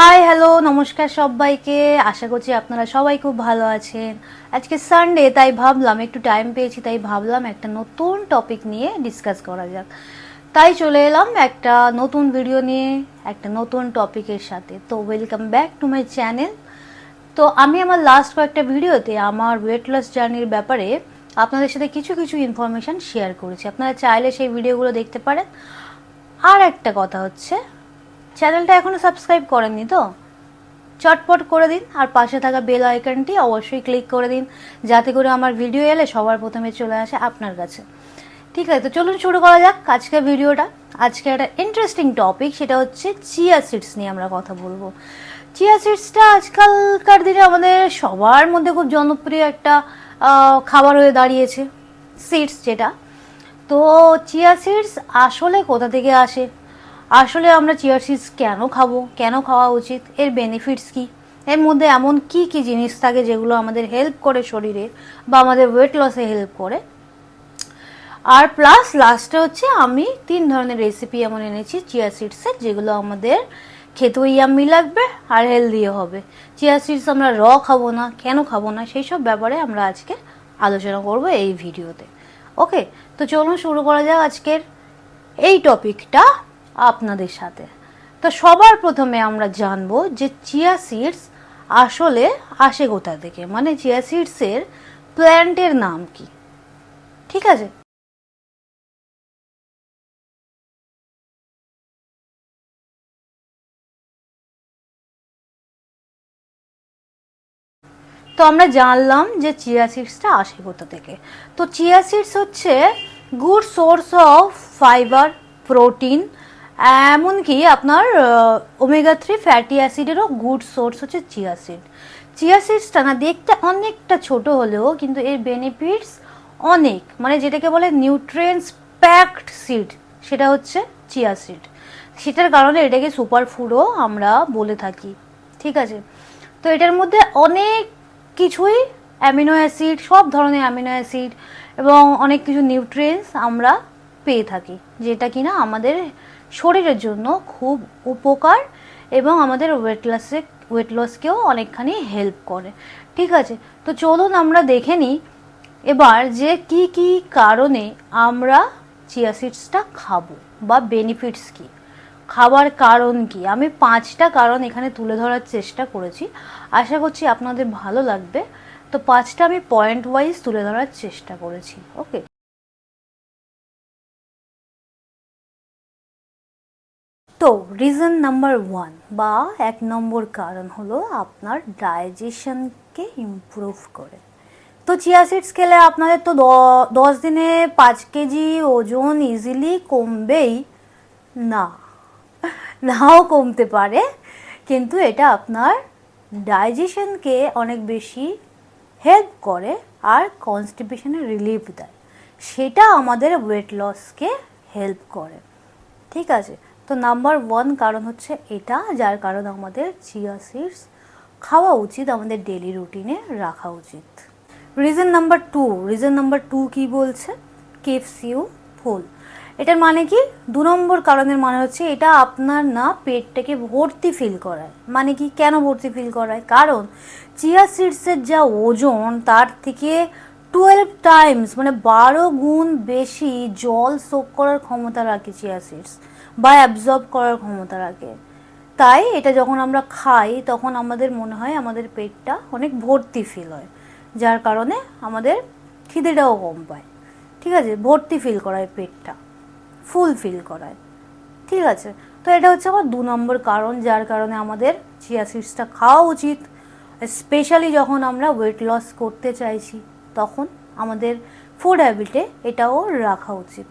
Hi hello নমস্কার সবাইকে। আশা করছি আপনারা সবাই খুব ভালো আছেন। আজকে সানডে, তাই ভাবলাম একটু টাইম পেয়েছি, তাই ভাবলাম একটা নতুন টপিক নিয়ে ডিসকাস করা যাক। তাই চলে এলাম একটা নতুন ভিডিও নিয়ে, একটা নতুন টপিকের সাথে। তো welcome back to my channel. তো আমি আমার লাস্ট কয়েকটা ভিডিওতে আমার ওয়েট লস জার্নির ব্যাপারে আপনাদের সাথে কিছু কিছু ইনফরমেশান শেয়ার করেছি। আপনারা চাইলে সেই ভিডিওগুলো দেখতে পারেন। আর একটা কথা হচ্ছে, চ্যানেলটা এখনও সাবস্ক্রাইব করেননি তো চটপট করে দিন, আর পাশে থাকা বেল আইকনটি অবশ্যই ক্লিক করে দিন, যাতে করে আমার ভিডিও এলে সবার প্রথমে চলে আসে আপনার কাছে। ঠিক আছে, তো চলুন শুরু করা যাক আজকের ভিডিওটা। আজকে একটা ইন্টারেস্টিং টপিক, সেটা হচ্ছে চিয়া সিডস নিয়ে আমরা কথা বলবো। চিয়া সিডসটা আজকালকার দিনে আমাদের সবার মধ্যে খুব জনপ্রিয় একটা খাবার হয়ে দাঁড়িয়েছে, সিডস যেটা। তো চিয়া সিডস আসলে কোথা থেকে আসে, আসলে আমরা চিয়া সিডস কেন খাবো, কেন খাওয়া উচিত, এর বেনিফিটস কি, এর মধ্যে এমন কি কি জিনিস থাকে যেগুলো আমাদের হেল্প করে শরীরে বা আমাদের ওয়েট লসে হেল্প করে। আর প্লাস লাস্টে হচ্ছে আমি 3 ধরনের রেসিপি এমন এনেছি চিয়া সিডসের, যেগুলো আমাদের খেতেও ইয়াম্মি লাগবে আর হেলদিও হবে। চিয়া সিডস আমরা খাবো না, কেন খাবো না, সেই সব ব্যাপারে আমরা আজকে আলোচনা করব এই ভিডিওতে। ওকে, তো চলুন শুরু করা যাক আজকের এই টপিকটা আপনাদের সাথে। তো সবার প্রথমে আমরা জানবো যে চিয়া সিডস আসলে আসে কোথা থেকে, মানে চিয়া সিডসের প্ল্যান্টের নাম কি। ঠিক আছে, তো আমরা জানলাম যে চিয়া সিডসটা আসে কোথা থেকে। তো চিয়া সিডস হচ্ছে good source of fibre, protein, এমনকি আপনার ওমেগা 3 ফ্যাটি অ্যাসিডেরও গুড সোর্স হচ্ছে চিয়া সিড। চিয়া সিডসটা না দেখতে অনেকটা ছোট হলেও কিন্তু এর বেনিফিটস অনেক, মানে যেটাকে বলে নিউট্রিয়েন্টস প্যাকড সিড, সেটা হচ্ছে চিয়া সিড। সেটার কারণে এটাকে সুপার ফুডও আমরা বলে থাকি। ঠিক আছে, তো এটার মধ্যে অনেক কিছুই অ্যামিনো অ্যাসিড, সব ধরনের অ্যামিনো অ্যাসিড এবং অনেক কিছু নিউট্রিয়েন্টস আমরা পেয়ে থাকি, যেটা কিনা আমাদের শরীরের জন্য খুব উপকার এবং আমাদের ওয়েট লসকেও অনেকখানি হেল্প করে। ঠিক আছে, তো চলুন আমরা দেখে নিই এবার যে কি কি কারণে আমরা চিয়া সিডসটা খাবো বা বেনিফিটস কি, খাবার কারণ কি। আমি 5টা কারণ এখানে তুলে ধরার চেষ্টা করেছি, আশা করছি আপনাদের ভালো লাগবে। তো 5টা আমি পয়েন্ট ওয়াইজ তুলে ধরার চেষ্টা করেছি। ওকে, তো রিজন নাম্বার 1 বা 1 নম্বর কারণ হলো আপনার ডাইজেশনকে ইমপ্রুভ করে। তো চিয়া সিডস খেলে আপনাদের তো 10 দিনে 5 কেজি ওজন ইজিলি কমবেই না, নাও কমতে পারে, কিন্তু এটা আপনার ডাইজেশনকে অনেক বেশি হেল্প করে আর কনস্টিপেশনে রিলিফ দেয়, সেটা আমাদের ওয়েট লসকে হেল্প করে। ঠিক আছে, তো নাম্বার 1 কারণ হচ্ছে এটা, যার কারণ আমাদের চিয়া সিডস খাওয়া উচিত, আমাদের ডেলি রুটিনে রাখা উচিত। রিজন নাম্বার 2 কি বলছে, কিপস ইউ ফুল। এটার মানে কি, 2 নম্বর কারণের মানে হচ্ছে এটা আপনার না পেটটাকে ভর্তি ফিল করায়। মানে কি, কেন ভর্তি ফিল করায়, কারণ চিয়া সিডসের যা ওজন তার থেকে 12 টাইমস মানে 12 গুণ বেশি জল সোক করার ক্ষমতা রাখে চিয়া সিডস, বা অ্যাবজর্ব করার ক্ষমতা রাখে। তাই এটা যখন আমরা খাই তখন আমাদের মনে হয় আমাদের পেটটা অনেক ভর্তি ফিল হয়, যার কারণে আমাদের খিদেটাও কম পায়। ঠিক আছে, ভর্তি ফিল করায়, পেটটা ফুল ফিল করায়। ঠিক আছে, তো এটা হচ্ছে আমার 2 নম্বর কারণ, যার কারণে আমাদের চিয়া সিডসটা খাওয়া উচিত, স্পেশালি যখন আমরা ওয়েট লস করতে চাইছি, তখন আমাদের ফুড হ্যাবিটে এটাও রাখা উচিত।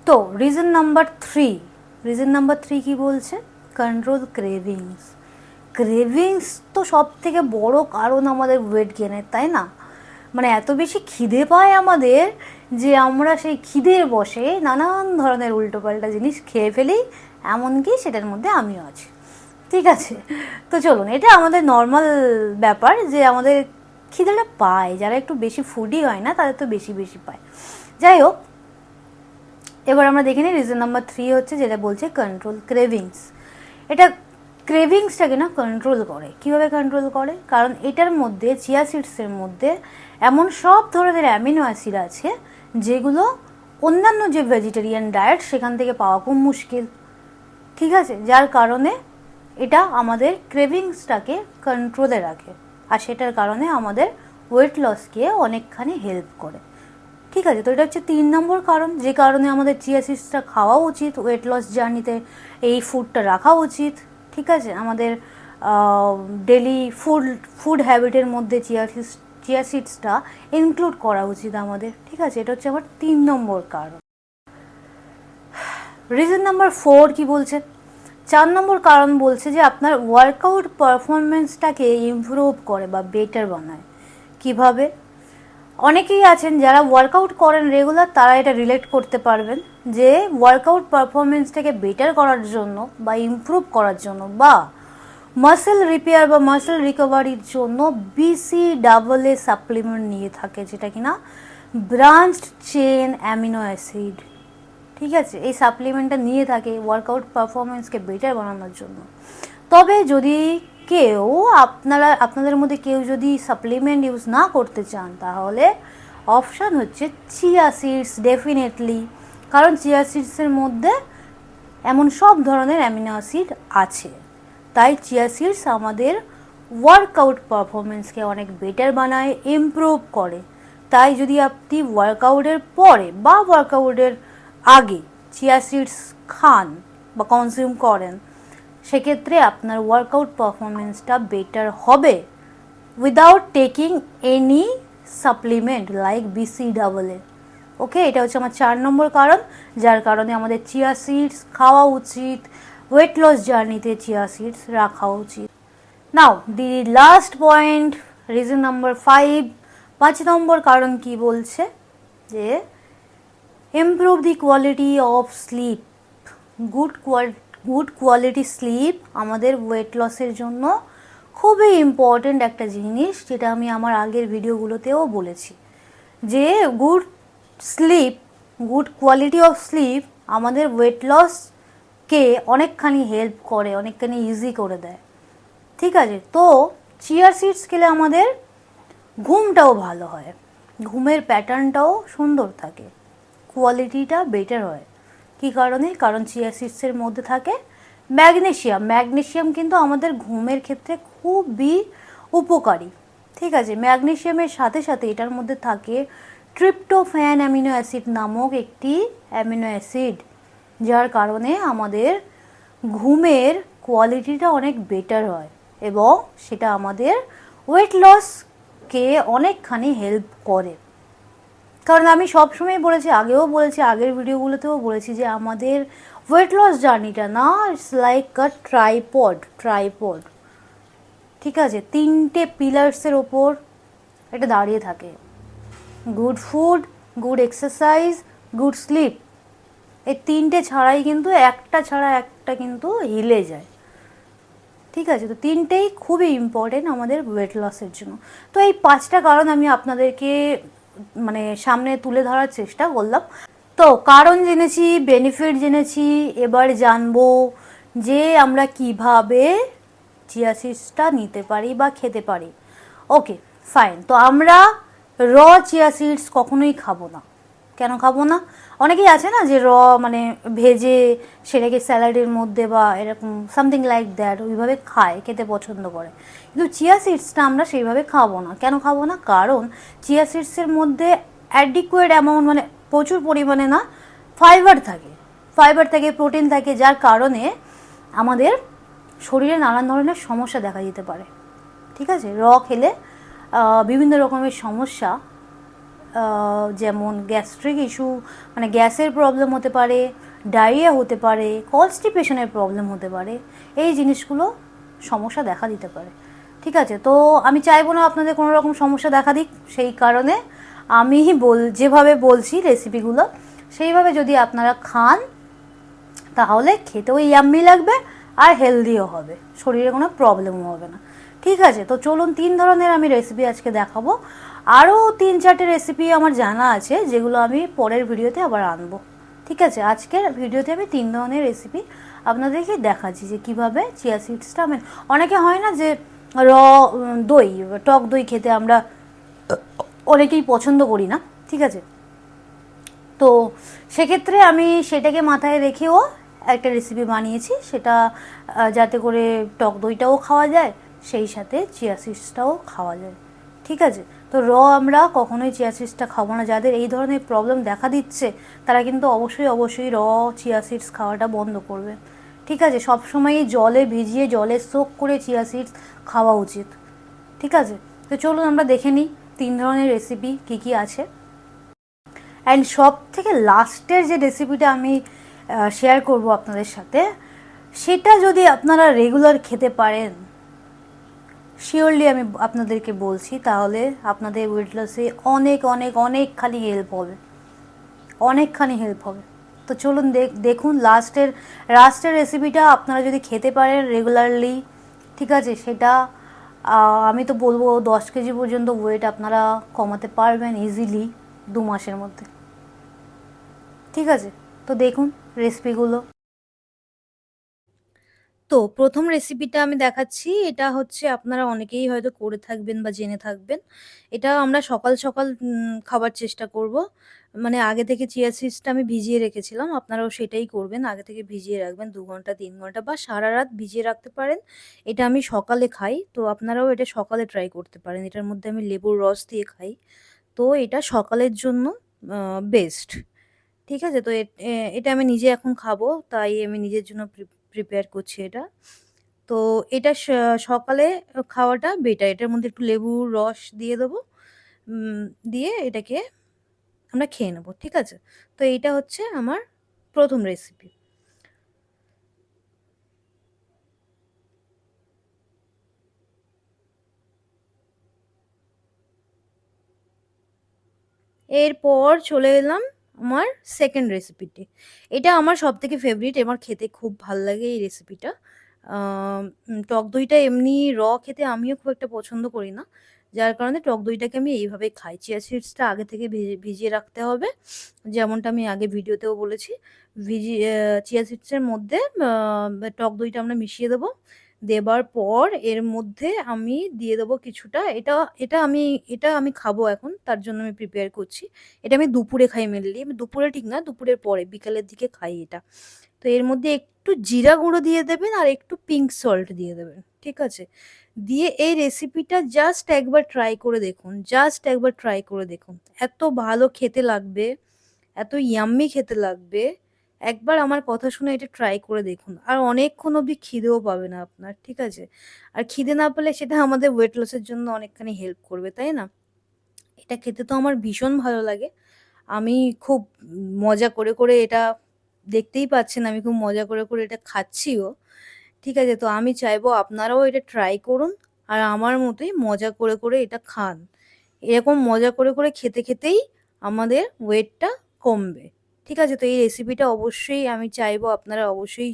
তো রিজন নাম্বার 3 কি বলছে, কন্ট্রোল ক্রেভিংস। ক্রেভিংস তো সব থেকে বড় কারণ আমাদের ওয়েট গেনের, তাই না? মানে এত বেশি খিদে পায় আমাদের যে আমরা সেই খিদের বশে নানান ধরনের উল্টোপাল্টা জিনিস খেয়ে ফেলি, এমনকি সেটার মধ্যে আমিও আছি। ঠিক আছে, তো চলুন, এটা আমাদের নর্মাল ব্যাপার যে আমাদের খিদেটা পায়, যারা একটু বেশি ফুডি হয় না তাদের তো বেশি বেশি পায়। যাই হোক, এবার আমরা দেখে নিই রিজন নাম্বার 3 হচ্ছে যেটা বলছে কন্ট্রোল ক্রেভিংস। এটা ক্রেভিংসটাকে না কন্ট্রোল করে। কিভাবে কন্ট্রোল করে? কারণ এটার মধ্যে, চিয়া সিডসের মধ্যে এমন সব ধরনের অ্যামিনো অ্যাসিড আছে যেগুলো অন্যান্য যে ভেজিটেরিয়ান ডায়েট সেখান থেকে পাওয়া খুব মুশকিল। ঠিক আছে, যার কারণে এটা আমাদের ক্রেভিংসটাকে কন্ট্রোলে রাখে, আর সেটার কারণে আমাদের ওয়েট লসকে অনেকখানি হেল্প করে। ঠিক আছে, তো এটা হচ্ছে 3 নম্বর কারণ, যে কারণে আমাদের চিয়া সিডসটা খাওয়া উচিত, ওয়েট লস জার্নিতে এই ফুডটা রাখা উচিত। ঠিক আছে, আমাদের ডেলি ফুড হ্যাবিটের মধ্যে চিয়া সিডসটা ইনক্লুড করা উচিত আমাদের। ঠিক আছে, এটা হচ্ছে আমার 3 নম্বর কারণ। রিজন নাম্বার 4 কি বলছে? 4 নম্বর কারণ বলছে যে আপনার ওয়ার্কআউট পারফরমেন্সটাকে ইমপ্রুভ করে বা বেটার বানায়। কিভাবে? অনেকেই আছেন যারা ওয়ার্কআউট করেন রেগুলার, তারা এটা রিলেট করতে পারবেন যে ওয়ার্কআউট পারফরমেন্সটাকে বেটার করার জন্য বা ইমপ্রুভ করার জন্য বা মাসেল রিপেয়ার বা মাসেল রিকভারির জন্য BCAA সাপ্লিমেন্ট নিয়ে থাকে, যেটা কিনা ব্রাঞ্চড চেন অ্যামিনো অ্যাসিড। ঠিক আছে, এই সাপ্লিমেন্টটা নিয়ে থাকে ওয়ার্কআউট পারফরমেন্সকে বেটার বানানোর জন্য। তবে যদি আপনাদের মধ্যে কেউ যদি সাপ্লিমেন্ট ইউজ না করতে চান, তাহলে অপশান হচ্ছে চিয়া সিডস ডেফিনেটলি। কারণ চিয়া সিডসের মধ্যে এমন সব ধরনের অ্যামিনো অ্যাসিড আছে, তাই চিয়া সিডস আমাদের ওয়ার্কআউট পারফরমেন্সকে অনেক বেটার বানায়, ইমপ্রুভ করে। তাই যদি আপনি ওয়ার্কআউটের পরে বা ওয়ার্কআউটের আগে চিয়া সিডস খান বা কনজিউম করেন, সেক্ষেত্রে আপনার ওয়ার্কআউট পারফরমেন্সটা বেটার হবে without taking any supplement like BCAA। ওকে, এটা হচ্ছে আমার 4 নম্বর কারণ, যার কারণে আমাদের চিয়া সিডস খাওয়া উচিত, ওয়েট লস জার্নিতে চিয়া সিডস রাখা উচিত। Now the last point, reason number 5, 5 number কারণ কি বলছে? যে improve the quality of sleep. Good quality sleep আমাদের ওয়েট লসের জন্য খুবই ইম্পর্ট্যান্ট একটা জিনিস, যেটা আমি আমার আগের ভিডিওগুলোতেও বলেছি যে গুড কোয়ালিটি অফ স্লিপ আমাদের ওয়েট লসকে অনেকখানি হেল্প করে, অনেকখানি ইজি করে দেয়। ঠিক আছে, তো চিয়া সিডস খেলে আমাদের ঘুমটাও ভালো হয়, ঘুমের প্যাটার্নটাও সুন্দর থাকে, কোয়ালিটিটা বেটার হয়। কী কারণে? কারণ চিয়া সিডসের মধ্যে থাকে ম্যাগনেশিয়াম কিন্তু আমাদের ঘুমের ক্ষেত্রে খুবই উপকারী। ঠিক আছে, ম্যাগনেশিয়ামের সাথে সাথে এটার মধ্যে থাকে ট্রিপ্টোফ্যান অ্যামিনো অ্যাসিড নামক একটি অ্যামিনো অ্যাসিড, যার কারণে আমাদের ঘুমের কোয়ালিটিটা অনেক বেটার হয় এবং সেটা আমাদের ওয়েট লসকে অনেকখানি হেল্প করে। কারণ আমি সবসময় বলেছি, আগেও বলেছি, আগের ভিডিওগুলোতেও বলেছি যে আমাদের ওয়েট লস জার্নিটা না, ইটস লাইক আ ট্রাইপড। ঠিক আছে, 3টে পিলার্সের ওপর এটা দাঁড়িয়ে থাকে: good food, good exercise, good sleep. এই 3টে ছাড়াই কিন্তু একটা ছাড়া একটা কিন্তু হিলে যায়। ঠিক আছে, তো 3টেই খুবই ইম্পর্টেন্ট আমাদের ওয়েট লসের জন্য। তো এই 5টা কারণ আমি আপনাদেরকে সামনে তুলে ধরার চেষ্টা করলাম। তো কারণ জেনেছি, বেনিফিট জেনেছি, এবার জানবো যে আমরা কিভাবে চিয়া সিডসটা নিতে পারি বা খেতে পারি। ওকে ফাইন, তো আমরা র চিয়া সিডস কখনোই খাবো না। কেন খাবো না? অনেকেই আছে না যে ভেজে সেটাকে স্যালাডের মধ্যে বা এরকম সামথিং লাইক দ্যাট ওইভাবে খেতে পছন্দ করে, কিন্তু চিয়া সিডসটা আমরা সেইভাবে খাবো না। কেন খাবো না? কারণ চিয়া সিডসের মধ্যে অ্যাডিকুয়েট অ্যামাউন্ট প্রচুর পরিমাণে না ফাইবার থাকে, প্রোটিন থাকে, যার কারণে আমাদের শরীরে নানান ধরনের সমস্যা দেখা দিতে পারে। ঠিক আছে, র খেলে বিভিন্ন রকমের সমস্যা, যেমন গ্যাস্ট্রিক ইস্যু, গ্যাসের প্রবলেম হতে পারে, ডায়রিয়া হতে পারে, কনস্টিপেশনের প্রবলেম হতে পারে, এই জিনিসগুলো সমস্যা দেখা দিতে পারে। ঠিক আছে, তো আমি চাইবো না আপনাদের কোনো রকম সমস্যা দেখা দিক, সেই কারণে আমি যেভাবে বলছি রেসিপিগুলো সেইভাবে যদি আপনারা খান, তাহলে খেতেও ইয়াম্মি লাগবে আর হেলদিও হবে, শরীরে কোনো প্রবলেমও হবে না। ঠিক আছে, তো চলুন 3 ধরনের আমি রেসিপি আজকে দেখাবো। আরও 3-4টে রেসিপি আমার জানা আছে, যেগুলো আমি পরের ভিডিওতে আবার আনবো। ঠিক আছে, আজকের ভিডিওতে আমি 3 ধরনের রেসিপি আপনাদেরকে দেখাচ্ছি যে কিভাবে চিয়া সিডসটা আমি, অনেকে হয় না যে র দই, টক দই খেতে আমরা অনেকেই পছন্দ করি না, ঠিক আছে। তো সেক্ষেত্রে আমি সেটাকে মাথায় রেখেও একটা রেসিপি বানিয়েছি, সেটা যাতে করে টক দইটাও খাওয়া যায়, সেই সাথে চিয়া সিডসটাও খাওয়া যায়, ঠিক আছে। তো আমরা কখনোই চিয়া সিডসটা খাবো না। যাদের এই ধরনের প্রবলেম দেখা দিচ্ছে তারা কিন্তু অবশ্যই অবশ্যই চিয়া সিডস খাওয়াটা বন্ধ করবে, ঠিক আছে। সবসময়ই জলে ভিজিয়ে, জলে সোক করে চিয়া সিডস খাওয়া উচিত, ঠিক আছে। তো চলুন আমরা দেখে নিই 3 ধরনের রেসিপি কী কী আছে। অ্যান্ড সব থেকে লাস্টের যে রেসিপিটা আমি শেয়ার করব আপনাদের সাথে, সেটা যদি আপনারা রেগুলার খেতে পারেন, শিওরলি আমি আপনাদেরকে বলছি, তাহলে আপনাদের ওয়েট লসে অনেক অনেক অনেকখানি হেল্প হবে, অনেকখানি হেল্প হবে। তো চলুন দেখুন লাস্টের রেসিপিটা আপনারা যদি খেতে পারেন রেগুলারলি, ঠিক আছে, সেটা আমি তো বলবো 10 কেজি পর্যন্ত ওয়েট আপনারা কমাতে পারবেন ইজিলি 2 মাসের মধ্যে, ঠিক আছে। তো দেখুন রেসিপিগুলো। তো প্রথম রেসিপিটা আমি দেখাচ্ছি, এটা হচ্ছে আপনারা অনেকেই হয়তো করে থাকবেন বা জেনে থাকবেন। এটা আমরা সকাল সকাল খাবার চেষ্টা করব। মানে আগে থেকে চিয়া সিডসটা আমি ভিজিয়ে রেখেছিলাম, আপনারাও সেটাই করবেন, আগে থেকে ভিজিয়ে রাখবেন 2 ঘন্টা 3 ঘন্টা বা সারা রাত ভিজিয়ে রাখতে পারেন। এটা আমি সকালে খাই, তো আপনারাও এটা সকালে ট্রাই করতে পারেন। এটার মধ্যে আমি লেবুর রস দিয়ে খাই, তো এটা সকালের জন্য বেস্ট, ঠিক আছে। তো এটা আমি নিজে এখন খাবো, তাই আমি নিজের জন্য প্রিপেয়ার করছি এটা। তো এটা সকালে খাওয়াটা বেটার। এটার মধ্যে একটু লেবুর রস দিয়ে দেবো, দিয়ে এটাকে আমরা খেয়ে নেবো, ঠিক আছে। তো এইটা হচ্ছে আমার প্রথম রেসিপি। এরপর চলে এলাম আমার সেকেন্ড রেসিপিতে। এটা আমার সবথেকে ফেভারিট, আমার খেতে খুব ভাল লাগে এই রেসিপিটা। টক দইটা এমনি খেতে আমিও খুব একটা পছন্দ করি না। যার কারণে টক দইটাকে আমি এইভাবে খাই। চিয়া সিডসটা আগে থেকে ভিজিয়ে রাখতে হবে। যেমনটা আমি আগে ভিডিওতেও বলেছি। চিয়া সিডসের মধ্যে টক দইটা আমরা মিশিয়ে দেবো। দেবার পর এর মধ্যে আমি দিয়ে দেবো কিছুটা, এটা আমি এটা আমি খাবো এখন, তার জন্য আমি প্রিপেয়ার করছি। এটা আমি দুপুরে খাই মেনলি, আমি দুপুরে ঠিক না, দুপুরের পরে বিকালের দিকে খাই এটা। তো এর মধ্যে একটু জিরা গুঁড়ো দিয়ে দেবেন আর একটু পিঙ্ক সল্ট দিয়ে দেবেন, ঠিক আছে। দিয়ে এই রেসিপিটা জাস্ট একবার ট্রাই করে দেখুন, জাস্ট একবার ট্রাই করে দেখুন, এত ভালো খেতে লাগবে, এত ইয়াম্মি খেতে লাগবে। একবার আমার কথা শুনে এটা ট্রাই করে দেখুন, আর অনেকক্ষণ অবধি খিদেও পাবে না আপনার, ঠিক আছে। আর খিদে না পেলে সেটা আমাদের ওয়েট লসের জন্য অনেকখানি হেল্প করবে, তাই না? এটা খেতে তো আমার ভীষণ ভালো লাগে। আমি খুব মজা করে করে এটা, দেখতেই পাচ্ছেন আমি খুব মজা করে করে এটা খাচ্ছিও, ঠিক আছে। তো আমি চাইবো আপনারাও এটা ট্রাই করুন আর আমার মতোই মজা করে করে এটা খান। এরকম মজা করে করে খেতে খেতেই আমাদের ওয়েটটা কমবে, ঠিক আছে। তো এই রেসিপিটা অবশ্যই আমি চাইবো আপনারা অবশ্যই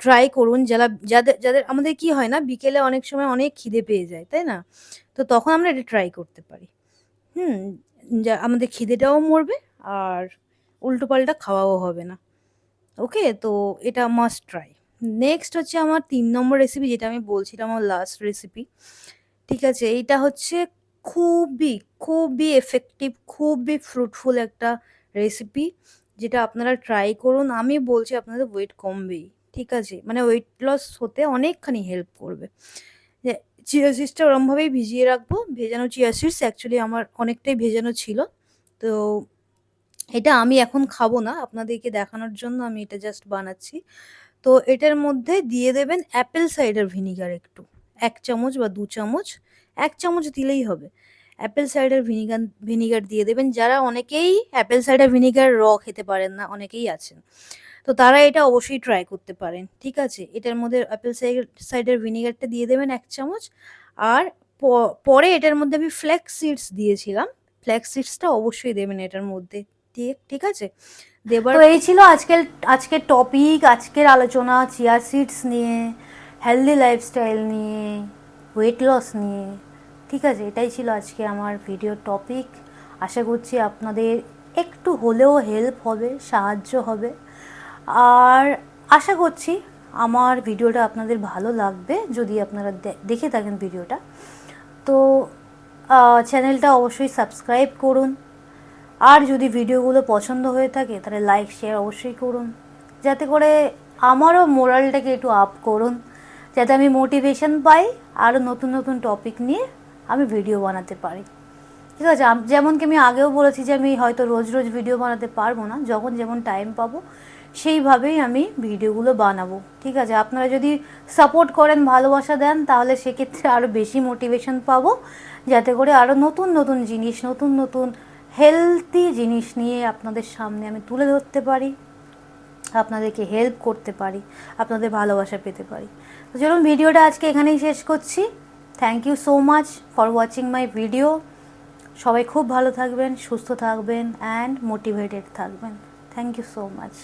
ট্রাই করুন। যাদের যাদের আমাদের কি হয় না, বিকেলে অনেক সময় অনেক খিদে পেয়ে যায়, তাই না? তো তখন আমরা এটা ট্রাই করতে পারি। হুম, যা আমাদের খিদেটাও মরবে আর উল্টোপাল্টা খাওয়াও হবে না। ওকে, তো এটা মাস্ট ট্রাই। নেক্সট হচ্ছে আমার 3 নম্বর রেসিপি, যেটা আমি বলছিলাম আমার লাস্ট রেসিপি, ঠিক আছে। এইটা হচ্ছে খুবই খুবই এফেক্টিভ, খুবই ফ্রুটফুল একটা রেসিপি, যেটা আপনারা ট্রাই করুন। আমি বলছি আপনাদের ওয়েট কমবেই, ঠিক আছে, মানে ওয়েট লস হতে অনেকখানি হেল্প করবে। যে চিয়া সিডসটা ওরমভাবেই ভিজিয়ে রাখবো, ভেজানো চিয়া সিডস, অ্যাকচুয়ালি আমার অনেকটাই ভেজানো ছিল। তো এটা আমি এখন খাবো না, আপনাদেরকে দেখানোর জন্য আমি এটা জাস্ট বানাচ্ছি। তো এটার মধ্যে দিয়ে দেবেন অ্যাপেল সাইডার ভিনিগার একটু, 1 চামচ বা 2 চামচ, 1 চামচ দিলেই হবে। অ্যাপেল সাইডার ভিনিগার দিয়ে দেবেন। যারা অনেকেই অ্যাপেল সাইডার ভিনিগার খেতে পারেন না, অনেকেই আছেন। তো তারা এটা অবশ্যই ট্রাই করতে পারেন, ঠিক আছে। এটার মধ্যে অ্যাপেল সাইডার ভিনিগারটা দিয়ে দেবেন 1 চামচ। আর পরে এটার মধ্যে আমি ফ্ল্যাক্স সিডস দিয়েছিলাম, ফ্ল্যাক্স সিডসটা অবশ্যই দেবেন এটার মধ্যে, ঠিক আছে। তো এই ছিল আজকের টপিক, আজকের আলোচনা চিয়া সিডস নিয়ে, হেলদি লাইফস্টাইল নিয়ে, ওয়েট লস নিয়ে, ঠিক আছে। এটাই ছিল আজকে আমার ভিডিওর টপিক। আশা করছি আপনাদের একটু হলেও হেল্প হবে, সাহায্য হবে। আর আশা করছি আমার ভিডিওটা আপনাদের ভালো লাগবে যদি আপনারা দেখে থাকেন ভিডিওটা। তো চ্যানেলটা অবশ্যই সাবস্ক্রাইব করুন, আর যদি ভিডিওগুলো পছন্দ হয়ে থাকে তাহলে লাইক শেয়ার অবশ্যই করুন, যাতে করে আমারও মোরালটাকে একটু আপ করুন, যাতে আমি মোটিভেশন পাই আরও নতুন নতুন টপিক নিয়ে আমি ভিডিও বানাতে পারি। ঠিক আছে, যেমন কি আমি আগেও বলেছি যে আমি হয়তো রোজ রোজ ভিডিও বানাতে পারবো না, যখন যেমন টাইম পাবো সেইভাবেই আমি ভিডিওগুলো বানাবো। ঠিক আছে, আপনারা যদি সাপোর্ট করেন, ভালোবাসা দেন, তাহলে সেক্ষেত্রে আরও বেশি মোটিভেশন পাবো, যাতে করে আরও নতুন নতুন জিনিস, নতুন নতুন হেলদি জিনিস নিয়ে আপনাদের সামনে আমি তুলে ধরতে পারি, আপনাদেরকে হেল্প করতে পারি, আপনাদের ভালোবাসা পেতে পারি। তো চলুন ভিডিওটা আজকে এখানেই শেষ করছি। Thank you so much for watching my video. সবাই খুব ভালো থাকবেন, সুস্থ থাকবেন অ্যান্ড মোটিভেটেড থাকবেন। Thank you so much.